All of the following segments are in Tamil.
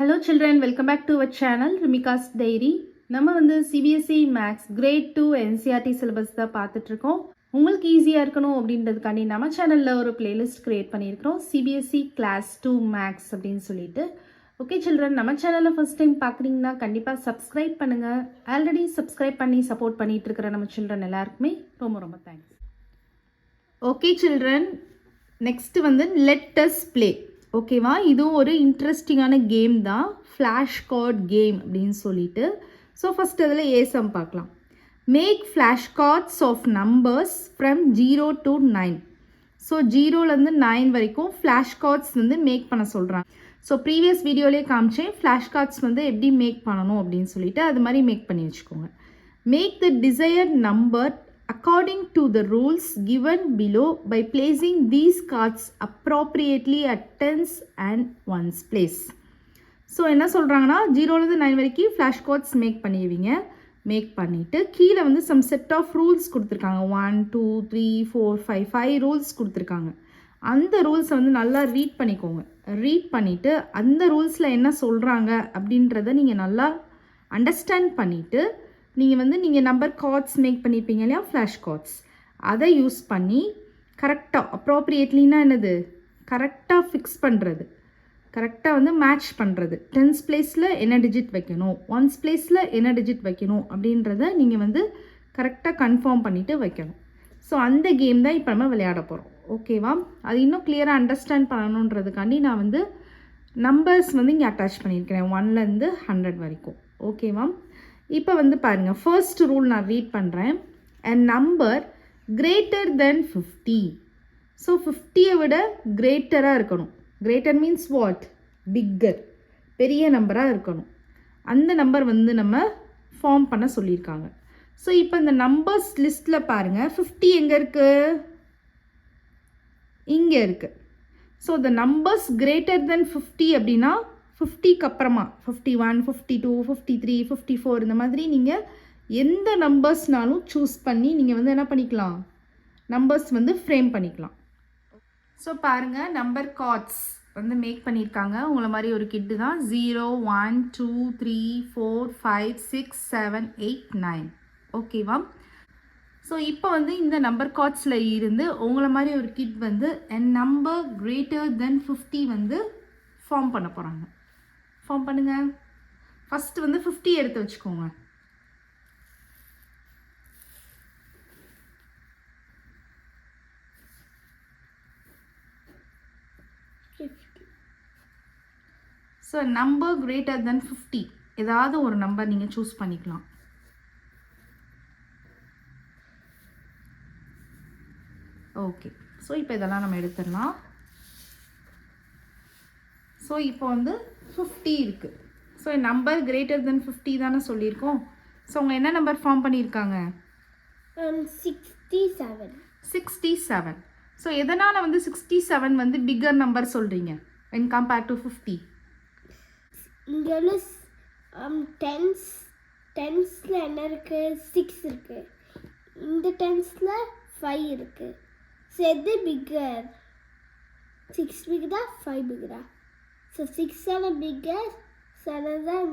Hello children, welcome back to our channel Rumika's Diary. நம்ம வந்து CBSE Maths Grade 2 NCERT syllabus தான் பார்த்துட்டு இருக்கோம். உங்களுக்கு ஈஸியா இருக்கணும் அப்படின்றதுக்காண்டி நம்ம சேனல்ல ஒரு பிளேலிஸ்ட் கிரியேட் பண்ணியிருக்கிறோம் CBSE Class 2 Maths அப்படின்னு சொல்லிட்டு. ஓகே சில்ட்ரன், நம்ம சேனலை ஃபர்ஸ்ட் டைம் பார்க்குறீங்கன்னா கண்டிப்பாக சப்ஸ்கிரைப் பண்ணுங்க. ஆல்ரெடி சப்ஸ்கிரைப் பண்ணி சப்போர்ட் பண்ணிட்டு இருக்கிற நம்ம சில்ட்ரன் எல்லாருக்குமே ரொம்ப ரொம்ப தேங்க்ஸ். ஓகே சில்ட்ரன், நெக்ஸ்ட் வந்து லெட் அஸ் ப்ளே. ஓகேவா, இதுவும் ஒரு இன்ட்ரெஸ்டிங்கான கேம் தான், ஃப்ளாஷ் கார்ட் கேம் அப்படின்னு சொல்லிட்டு. ஸோ ஃபஸ்ட் அதில் ஏசம் பார்க்கலாம். Make flash cards of numbers from 0 to 9. So 0லேருந்து 9 வரைக்கும் ஃப்ளாஷ் கார்ட்ஸ் வந்து மேக் பண்ண சொல்கிறாங்க. ஸோ ப்ரீவியஸ் வீடியோலேயே காமிச்சேன் ஃப்ளாஷ் கார்ட்ஸ் வந்து எப்படி மேக் பண்ணணும் அப்படின்னு சொல்லிட்டு, அது மாதிரி மேக் பண்ணி வச்சுக்கோங்க. Make the desired number according to the rules given below by placing these cards appropriately at tens and ones place. So என்ன சொல்கிறாங்கன்னா 0லேருந்து 9 வரைக்கும் ஃப்ளாஷ் கார்ட்ஸ் மேக் பண்ணிடுவீங்க. மேக் பண்ணிவிட்டு கீழே வந்து சம் செட் ஆஃப் ரூல்ஸ் கொடுத்துருக்காங்க. 1 2 3 4 5 ரூல்ஸ் கொடுத்துருக்காங்க. அந்த ரூல்ஸை வந்து நல்லா ரீட் பண்ணிக்கோங்க. ரீட் பண்ணிவிட்டு அந்த ரூல்ஸில் என்ன சொல்கிறாங்க அப்படின்றத நீங்கள் நல்லா அண்டர்ஸ்டாண்ட் பண்ணிவிட்டு நீங்கள் நம்பர் கார்ட்ஸ் மேக் பண்ணியிருப்பீங்க இல்லையா, ஃப்ளாஷ் கார்ட்ஸ், அதை யூஸ் பண்ணி கரெக்டாக அப்ராப்ரியேட்லினா என்னது, கரெக்டாக ஃபிக்ஸ் பண்ணுறது, கரெக்டாக வந்து மேட்ச் பண்ணுறது. டென்ஸ் பிளேஸில் என்ன டிஜிட் வைக்கணும், ஒன்ஸ் பிளேஸில் என்ன டிஜிட் வைக்கணும் அப்படின்றத நீங்கள் வந்து கரெக்டாக கன்ஃபார்ம் பண்ணிவிட்டு வைக்கணும். ஸோ அந்த கேம் தான் இப்போ நம்ம விளையாட போகிறோம். ஓகேவா, அது இன்னும் கிளியராக அண்டர்ஸ்டாண்ட் பண்ணணுன்றதுக்காண்டி நான் வந்து நம்பர்ஸ் வந்து இங்கே அட்டாச் பண்ணியிருக்கிறேன் 1லேருந்து 100 வரைக்கும். ஓகேவா, இப்போ வந்து பாருங்கள், ஃபர்ஸ்ட் ரூல் நான் ரீட் பண்ணுறேன். a number greater than 50. So 50யை விட கிரேட்டராக இருக்கணும். கிரேட்டர் மீன்ஸ் வாட், பிக்கர், பெரிய நம்பராக இருக்கணும். அந்த நம்பர் வந்து நம்ம ஃபார்ம் பண்ண சொல்லியிருக்காங்க. ஸோ இப்போ இந்த நம்பர்ஸ் லிஸ்ட்டில் பாருங்கள், 50 எங்கே இருக்குது, இங்கே இருக்குது. So the numbers greater than 50 அப்படின்னா 50க்கு அப்புறமா 51 52 53 54 இந்த மாதிரி நீங்கள் எந்த நம்பர்ஸ்னாலும் சூஸ் பண்ணி நீங்கள் வந்து என்ன பண்ணிக்கலாம், நம்பர்ஸ் வந்து ஃப்ரேம் பண்ணிக்கலாம். ஸோ பாருங்கள், நம்பர் கார்ட்ஸ் வந்து மேக் பண்ணியிருக்காங்க. உங்களை மாதிரி ஒரு கிட்டு தான். 0 1 2 3 4 5 6 7 8 9. ஓகேவா, ஸோ இப்போ வந்து இந்த நம்பர் கார்ட்ஸில் இருந்து உங்களை மாதிரி ஒரு கிட் வந்து a number greater than 50 வந்து ஃபார்ம் பண்ண போகிறாங்க. ஃபார்ம் பண்ணுங்க. ஃபஸ்ட்டு வந்து 50 எடுத்து வச்சுக்கோங்க. ஸோ நம்பர் கிரேட்டர் தென் 50, ஏதாவது ஒரு நம்பர் நீங்கள் சூஸ் பண்ணிக்கலாம். ஓகே, ஸோ இப்போ இதெல்லாம் நம்ம எடுத்துடலாம். ஸோ இப்போ வந்து 50 இருக்குது. ஸோ நம்பர் கிரேட்டர் தென் 50 தானே சொல்லியிருக்கோம். ஸோ அவங்க என்ன நம்பர் ஃபார்ம் பண்ணியிருக்காங்க, 67. ஸோ எதனால் வந்து 67 வந்து பிக்கர் நம்பர் சொல்கிறீங்க when compared to 50? இங்கே டென்ஸில் என்ன இருக்குது, 6 இருக்குது. இந்த டென்ஸில் 5 இருக்குது. ஸோ எது பிக்கர், 6 பிக்கரா 5 பிக்கரா? ஸோ 6 பிக்கர், ஸோ அதுதான்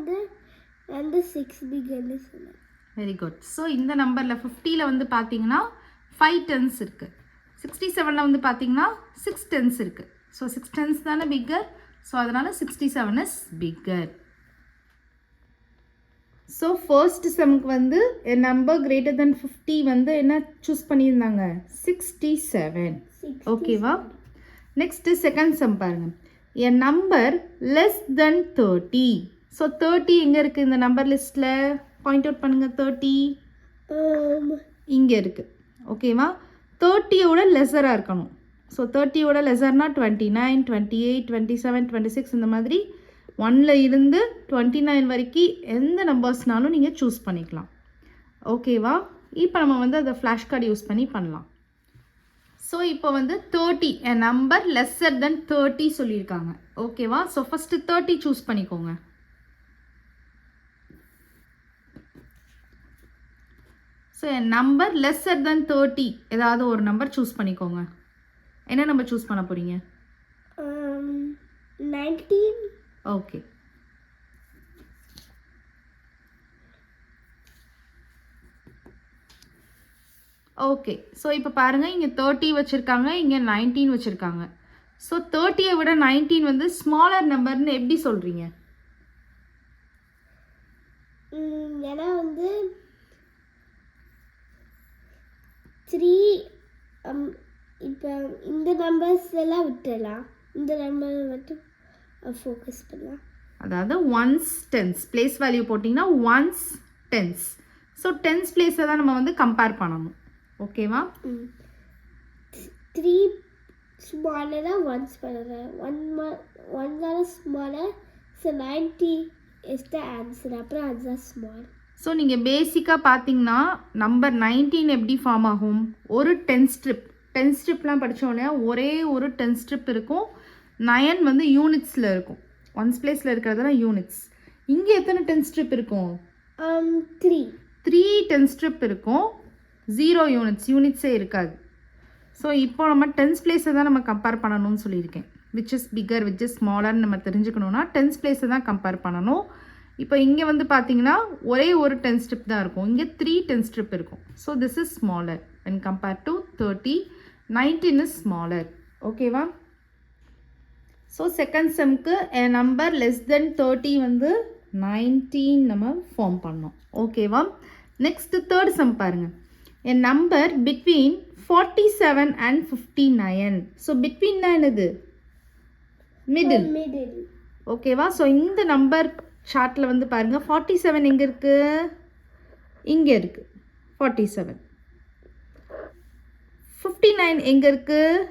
வந்து 6 பிக்கர்னு சொன்னேன். Very good. ஸோ இந்த நம்பரில் 50ல் வந்து பார்த்தீங்கன்னா 5 டென்ஸ் இருக்குது. 67ல் வந்து பார்த்தீங்கன்னா 6 டென்ஸ் இருக்குது. ஸோ 6 டென்ஸ் தானே பிக்கர். ஸோ அதனால் 67 இஸ் பிக்கர். ஸோ ஃபர்ஸ்ட் செம்முக்கு வந்து நம்பர் கிரேட்டர் தென் 50 வந்து என்ன சூஸ் பண்ணியிருந்தாங்க, 67. ஓகேவா, நெக்ஸ்ட்டு செகண்ட் செம் பாருங்கள். a number less than 30. So 30 எங்கே இருக்குது இந்த நம்பர் லிஸ்ட்டில், பாயிண்ட் அவுட் பண்ணுங்கள். 30 இங்கே இருக்குது. ஓகேவா, 30யோட லெஸராக இருக்கணும். ஸோ 30யோட லெஸர்னா 29 28 27 26 இந்த மாதிரி 1ல் இருந்து 29 வரைக்கும் எந்த நம்பர்ஸ்னாலும் நீங்கள் சூஸ் பண்ணிக்கலாம். ஓகேவா, இப்போ நம்ம வந்து அதை ஃப்ளாஷ் கார்டு யூஸ் பண்ணி பண்ணலாம். ஸோ இப்போ வந்து 30, a number lesser than 30 சொல்லியிருக்காங்க. ஓகேவா, ஸோ ஃபஸ்ட்டு 30 சூஸ் பண்ணிக்கோங்க. So a number lesser than 30, ஏதாவது ஒரு நம்பர் சூஸ் பண்ணிக்கோங்க. என்ன நம்பர் சூஸ் பண்ண போகிறீங்க? 19. Okay, okay. ஸோ இப்போ பாருங்கள் இங்கே 30 வச்சுருக்காங்க, இங்கே 19 வச்சுருக்காங்க. ஸோ 30யை விட 19 வந்து ஸ்மாலர் நம்பர்னு எப்படி சொல்கிறீங்க? ஏன்னா வந்து 3 இப்போ இந்த நம்பர்ஸ் எல்லாம் விட்டுடலாம், இந்த நம்பர் மட்டும் ஃபோக்கஸ் பண்ணலாம். அதாவது ஒன்ஸ் டென்ஸ் பிளேஸ் வேல்யூ போட்டிங்கன்னா ஒன்ஸ் டென்ஸ். ஸோ டென்ஸ் பிளேஸை தான் நம்ம வந்து கம்பேர் பண்ணணும். ஓகேவா? 3 ஸ்மாலராக ஒன்ஸ் பண்ணுறேன், ஒன்ஸால smaller. So 90 is the answer. அப்புறம் அதுதான் ஸ்மால். ஸோ நீங்கள் பேசிக்காக பார்த்தீங்கன்னா நம்பர் 19 எப்படி ஃபார்ம் ஆகும்? ஒரு 10 ஸ்ட்ரிப்லாம் படித்தோடனே ஒரே ஒரு 10 ஸ்ட்ரிப் இருக்கும். 9 வந்து யூனிட்ஸில் இருக்கும். ஒன்ஸ் பிளேஸில் இருக்கிறதெல்லாம் யூனிட்ஸ். இங்கே எத்தனை 10 ஸ்ட்ரிப் இருக்கும்? 3 10 ஸ்ட்ரிப் இருக்கும். 0 யூனிட்ஸே இருக்காது. ஸோ இப்போ நம்ம 10th பிளேஸை தான் நம்ம கம்பேர் பண்ணணும்னு சொல்லியிருக்கேன். Which is bigger which is ஸ்மாலர்னு நம்ம தெரிஞ்சுக்கணுன்னா 10th பிளேஸை தான் கம்பேர் பண்ணணும். இப்போ இங்கே வந்து பார்த்தீங்கன்னா ஒரே ஒரு 10 ஸ்ட்ரிப் தான் இருக்கும். இங்கே 3 10 ஸ்ட்ரிப் இருக்கும். So this is smaller when compared to 30. 19 is smaller. ஓகேவா? ஸோ செகண்ட் செம்க்கு a number less than 30 வந்து 19 நம்ம ஃபார்ம் பண்ணோம். ஓகேவா? நெக்ஸ்ட் தேர்ட் சம் பாருங்கள். a number between 47 and 59. So பிட்வீன்னா என்னது? மிடில். ஓகேவா? ஸோ இந்த நம்பர் சார்ட்டில் வந்து பாருங்கள் 47 எங்கே இருக்குது? இங்கே இருக்குது 47. 59 எங்கே இருக்குது?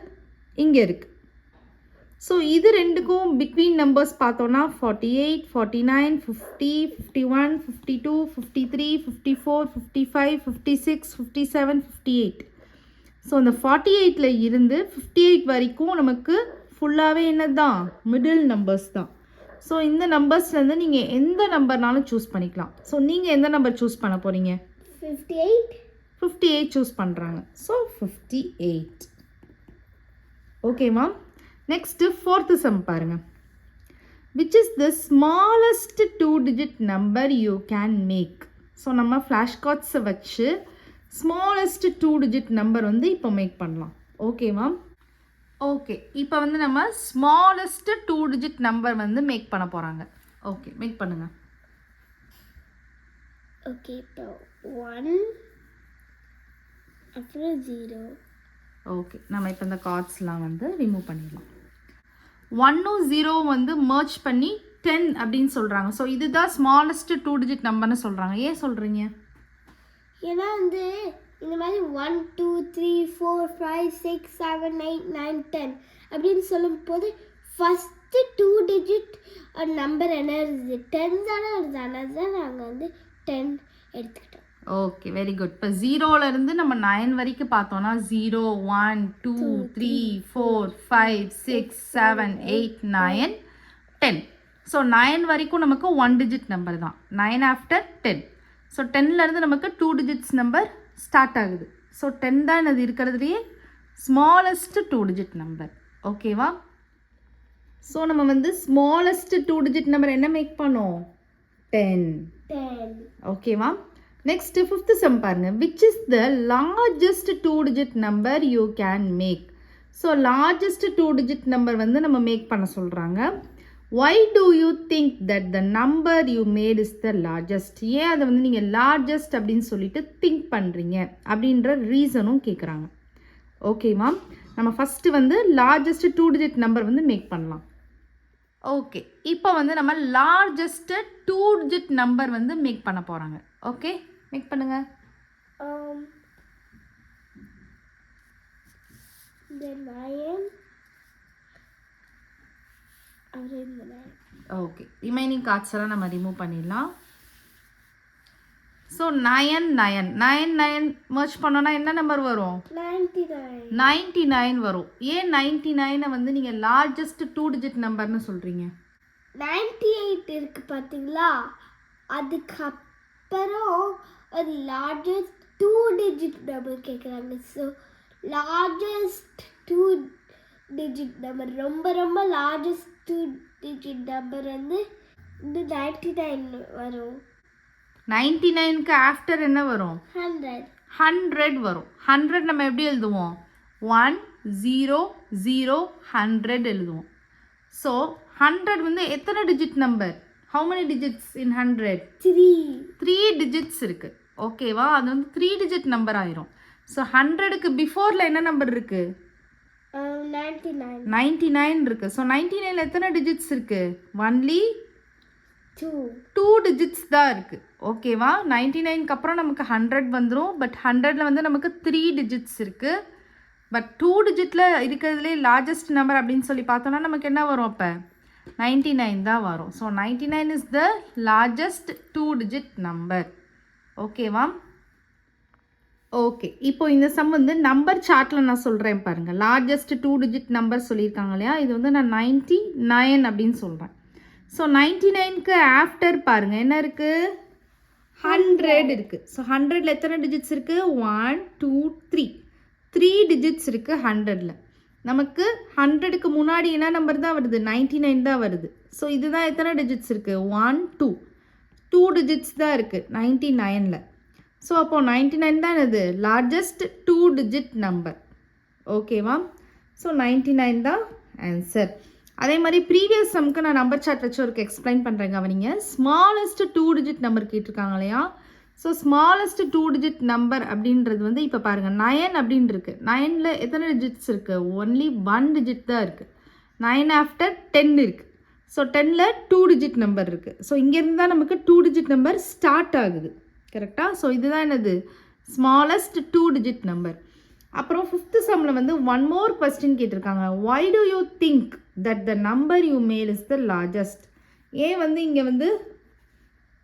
இங்கே இருக்குது. ஸோ இது ரெண்டுக்கும் பிட்வீன் நம்பர்ஸ் பார்த்தோன்னா 48, 49, 50, 51, 52, 53, 54, 55, 56, 57, 58. ஸோ அந்த 48ல் இருந்து 58 வரைக்கும் நமக்கு ஃபுல்லாகவே என்ன தான்? மிடில் நம்பர்ஸ் தான். ஸோ இந்த நம்பர்ஸ்லேருந்து நீங்கள் எந்த நம்பர்னாலும் சூஸ் பண்ணிக்கலாம். ஸோ நீங்கள் எந்த நம்பர் சூஸ் பண்ண போகிறீங்க? 58 சூஸ் பண்ணுறாங்க. ஸோ 58. ஓகேவா? நெக்ஸ்ட்டு ஃபோர்த்து சம் பாருங்கள். Which is the smallest 2-digit number you can make? So நம்ம ஃப்ளாஷ் கார்ட்ஸை வச்சு ஸ்மாலஸ்ட் 2-digit நம்பர் வந்து இப்போ மேக் பண்ணலாம். ஓகேவா? ஓகே. இப்போ வந்து நம்ம ஸ்மாலஸ்ட் 2-digit நம்பர் வந்து மேக் பண்ண போகிறாங்க. ஓகே, மேக் பண்ணுங்கள். ஓகே, இப்போ 1 அப்புறம் 0. ஓகே, நம்ம இப்போ இந்த கார்ட்ஸ்லாம் வந்து ரிமூவ் பண்ணிடலாம். 1ம் 0ம் வந்து மர்ஜ் பண்ணி 10 அப்படின்னு சொல்கிறாங்க. ஸோ இதுதான் ஸ்மாலஸ்ட் 2-digit நம்பர்னு சொல்கிறாங்க. ஏன் சொல்கிறீங்க? ஏன்னா வந்து இந்த மாதிரி 1 2 3 4 5 6 7 8 9 10 அப்படின்னு சொல்லும் போது ஃபஸ்ட்டு 2-digit நம்பர் என்ன இருக்குது? 10 தானே வருது. அதனால தான் நாங்கள் வந்து 10 எடுத்துக்கிட்டோம். Okay, very good. இப்போ 0லேருந்து நம்ம 9 வரைக்கும் பார்த்தோன்னா 0 1 2 3 4 5 6 7 8 9 10. ஸோ 9 வரைக்கும் நமக்கு 1-digit நம்பர் தான். 9 ஆஃப்டர் 10. ஸோ 10லேருந்து நமக்கு 2 digits நம்பர் ஸ்டார்ட் ஆகுது. ஸோ 10 தான் இது இருக்கிறதுலையே ஸ்மாலஸ்ட் 2-digit நம்பர். ஓகேவா? ஸோ நம்ம வந்து ஸ்மாலஸ்ட் 2-digit நம்பர் என்ன மேக் பண்ணோம்? 10. ஓகேவா? நெக்ஸ்ட் ஃபிஃப்த் சம் பாருங்க. Which is the largest 2-digit number you can make? So largest 2-digit number வந்து நம்ம மேக் பண்ண சொல்கிறாங்க. why do you think that the number you made is the largest? ஏன் அதை வந்து நீங்கள் லார்ஜஸ்ட் அப்படின்னு சொல்லிட்டு திங்க் பண்ணுறீங்க அப்படின்ற ரீசனும் கேட்குறாங்க. ஓகேவா? நம்ம ஃபஸ்ட்டு வந்து லார்ஜஸ்ட் 2-digit நம்பர் வந்து மேக் பண்ணலாம். ஓகே, இப்போ வந்து நம்ம லார்ஜஸ்ட் 2-digit நம்பர் வந்து மேக் பண்ண போகிறாங்க. ஓகே, மேக் பண்ணுங்க. ஓகே, ரிமைனிங் கார்ட்ஸ் எல்லாம் நம்ம ரிமூவ் பண்ணிடலாம். ஸோ 9 மர்ஜ் பண்ணோன்னா என்ன நம்பர் வரும்? 99 வரும். ஏன் 99 வந்து நீங்கள் லார்ஜஸ்ட் 2-digit நம்பர்னு சொல்கிறீங்க? 98 இருக்கு பார்த்தீங்களா? அதுக்கப்புறம் ஒரு லார்ஜஸ்ட் 2-digit நம்பர் கேட்குறாங்க. ஸோ லார்ஜஸ்ட் 2-digit நம்பர் ரொம்ப ரொம்ப லார்ஜஸ்ட் 2-digit நம்பர் வந்து இந்த 99 வரும். 99க்கு ஆஃப்டர் என்ன வரும்? 100. 100 வரும். 100 நம்ம எப்படி எழுதுவோம்? 1 0 0 100 எழுதுவோம். ஸோ 100 வந்து எத்தனை digit number? how many digits in 100? 3 digits இருக்கு. ஓகேவா? அது வந்து 3 டிஜிட் நம்பர் ஆயிரும். ஸோ 100க்கு பிஃபோரில் என்ன நம்பர் இருக்கு? 99 இருக்கு. ஸோ 99ல எத்தனை டிஜிட்ஸ் இருக்கு? ஒன்லி 2 டிஜிட்ஸ் தான் இருக்கு. ஓகேவா? 99க்கு அப்புறம் நமக்கு 100 வந்துடும். பட் 100ல வந்து நமக்கு 3 டிஜிட்ஸ் இருக்கு. பட் 2 டிஜிட்டில் இருக்கிறதுலே லார்ஜஸ்ட் நம்பர் அப்படின்னு சொல்லி பார்த்தோம்னா நமக்கு என்ன வரும்? அப்போ 99 தான் வரும். So 99 is the largest 2 digit number. ஓகேவா? ஓகே, இப்போ இந்த சம் வந்து நம்பர் சார்ட்டில் நான் சொல்கிறேன் பாருங்கள். லார்ஜஸ்ட் 2 டிஜிட் நம்பர் சொல்லியிருக்காங்க இல்லையா? இது வந்து நான் 99 அப்படின்னு சொல்கிறேன். ஸோ 99க்கு ஆஃப்டர் பாருங்கள் என்ன இருக்குது? 100 இருக்குது. ஸோ 100ல் எத்தனை டிஜிட்ஸ் இருக்குது? 1 2 3 டிஜிட்ஸ் இருக்குது 100ல். நமக்கு 100க்கு முன்னாடி என்ன நம்பர் தான் வருது? 99 தான் வருது. ஸோ இதுதான் எத்தனை டிஜிட்ஸ் இருக்குது? 1 2 டிஜிட்ஸ் தான் இருக்குது 99ல். ஸோ அப்போது 99 தான் இது லார்ஜஸ்ட் 2 டிஜிட் நம்பர். ஓகேவா? ஸோ 99 தான் ஆன்சர். அதே மாதிரி ப்ரீவியஸ் சம்க்கு நான் நம்பர் சார்ட் வச்சு ஒரு எக்ஸ்பிளைன் பண்ணுறேன் கவனிங்க. ஸ்மாலஸ்ட் 2 டிஜிட் நம்பர் கேட்டிருக்காங்க இல்லையா? ஸோ ஸ்மாலஸ்ட் 2 டிஜிட் நம்பர் அப்படின்றது வந்து இப்போ பாருங்கள் 9 அப்படின்னு இருக்குது. 9ல் எத்தனை டிஜிட்ஸ் இருக்குது? ஒன்லி 1 டிஜிட் தான் இருக்குது. 9 ஆஃப்டர் 10 இருக்குது. ஸோ 10ல் 2 டிஜிட் நம்பர் இருக்குது. ஸோ இங்கேருந்து தான் நமக்கு 2 டிஜிட் நம்பர் ஸ்டார்ட் ஆகுது. கரெக்டாக? ஸோ இதுதான் என்னது? Smallest 2 digit number. அப்புறம் 5th சம்மில் வந்து ஒன் மோர் கொஸ்டின் கேட்டிருக்காங்க. why do you think that the number you made is the largest? ஏன் வந்து இங்கே வந்து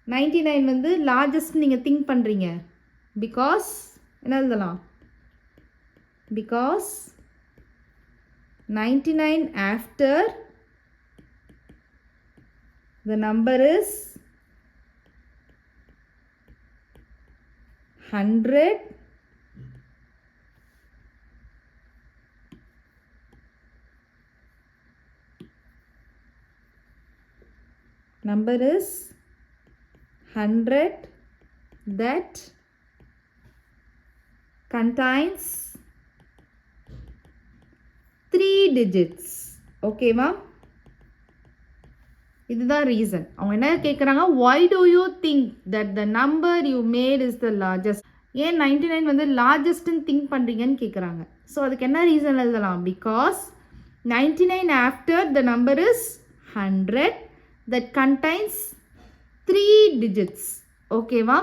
99 வந்து லார்ஜஸ்ட் நீங்கள் திங்க் பண்ணுறீங்க? பிகாஸ் என்ன எழுதலாம்? Because 99 after the number is 100 number is 100 that contains 3 digits. ஓகேவா? இதுதான் ரீசன். அவங்க என்ன கேட்குறாங்க? why do you think that the number you made is the largest? ஏன் 99 வந்து லார்ஜஸ்ட்னு திங்க் பண்ணுறீங்கன்னு கேட்குறாங்க. ஸோ அதுக்கு என்ன ரீசன் எழுதலாம்? Because 99 after the number is 100 that contains 3 digits. ஓகேவா?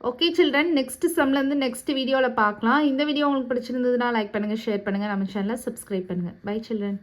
ஓகே சில்ட்ரன், நெக்ஸ்ட் சம்லேருந்து நெக்ஸ்ட் வீடியோவில் பார்க்கலாம். இந்த வீடியோ உங்களுக்கு பிடிச்சிருந்ததுன்னா லைக் பண்ணுங்கள், ஷேர் பண்ணுங்கள், நம்ம சேனலை சப்ஸ்கிரைப் பண்ணுங்கள். Bye children.